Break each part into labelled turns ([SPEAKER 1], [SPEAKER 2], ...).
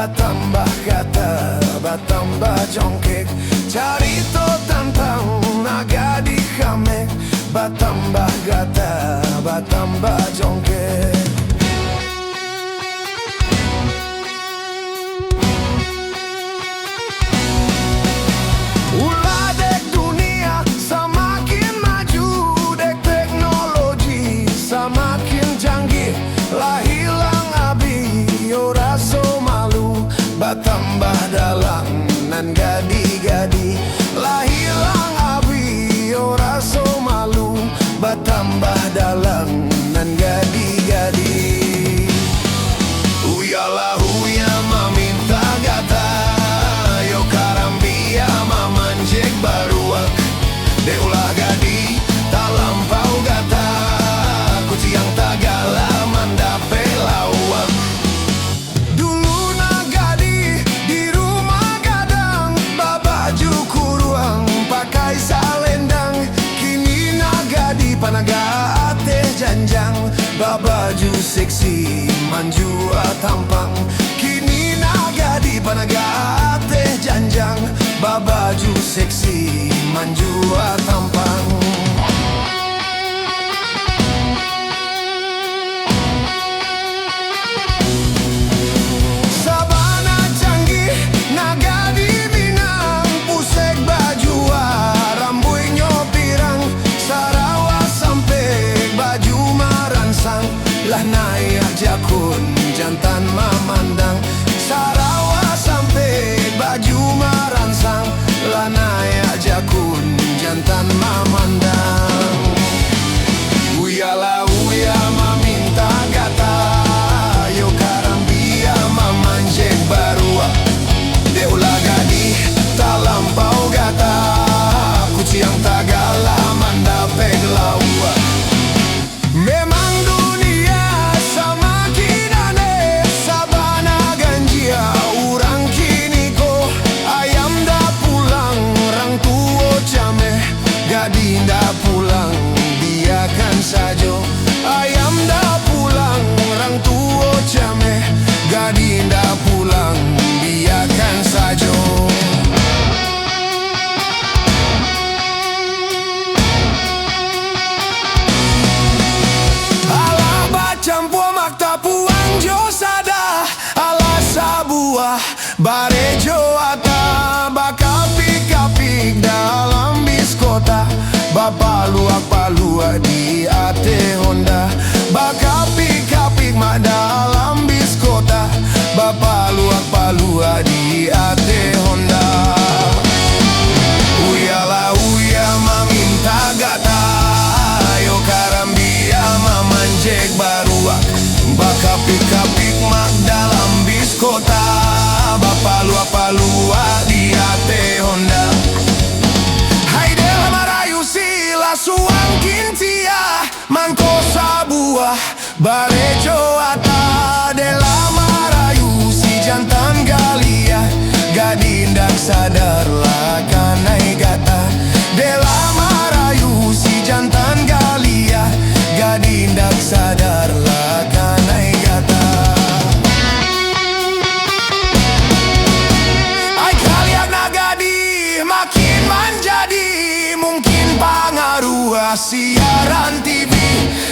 [SPEAKER 1] batambah kata, batambah jongkek, carito tentang naga di kamek. Batambah kata, batambah jongkek. Ulah dek dunia semakin maju, dek teknologi semakin canggih. Lah hilang abi, ora so malu. Batambah dalang nan gadi-gadi. Lah hilang abi, ora so malu. Batambah dalang nan gadi-gadi. Uyalah huya maminta gata, yo karambia mamanjek baruak. De ulah gadi tak lampau gata, kuciang tagala mandape lawak. Dulu nagadi di rumah gadang, babaju kuruang pakai salendang. Kini nagadi panaga ate janjang, babaju seksi manjua tampang. Kini nagadi panaga ate janjang, babaju seksi manjua tampang. Sabana canggih nagadi Minang, pusek bajua rambui nyopirang. Sarawak sampai baju maransang, lah naik jakun jantan mamandang. Sarawak sampai baju maransang, lah naik jakun jantan mamandang. Uyalah uya maminta gata, yo karambia mamanjek barua. De ulah gadi tak lampau gata, kuciang tagala mandapeg laua. Memang dunia semakin aneh, sabana ganjia urang kini ko. Ayam dah pulang, orang tua cameh. Gadi dah pulang, biarkan saja. Ayam dah pulang, orang tua cameh. Gadi dah pulang, biarkan saja. Alah bacampur makta puang jo sada, alah sabuah barejo ata. Bakapik-kapik dalam bis kota, bapaluak-paluak di ate Honda. Bakapik-kapik mak dalam bis kota, bapaluak-paluak di ate Honda. Uyalah uya maminta gata, yo karambia mamanjek baruak. Bakapik-kapik mak dalam bis kota, bapaluak-paluak di ate Honda. Hai dela marayu sila suang kintia, mangko sabuah barejo ata. Dela marayu si jantan galia, gadi ndak sadar lah kanai gata. Dela marayu si jantan galia, gadi ndak sadar lah kanai gata. Ai kalian nagadi makin menjadi, mungkin pengaruh siaran TV.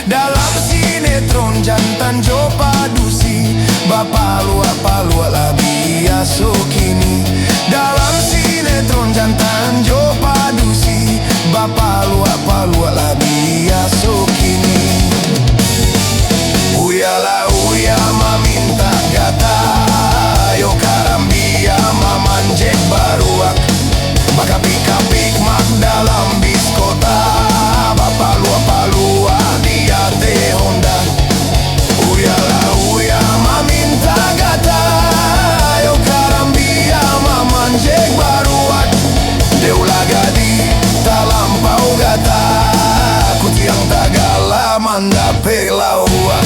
[SPEAKER 1] Dalam sinetron jantan jo padusi, bapaluak-paluak lah biasa kini. Dalam sinetron jantan jo padusi, bapaluak-paluak lah biasa kini. Uyalah uya maminta gata, yo karambia mamanjek baruak. Bakapik-kapik mak dalam bis kota, bapaluak-paluak di ate Honda. Uyalah uya maminta gata, yo karambia mamanjek baruak. De ulah gadi tak lampau gata, kuciang tagala mandape laua.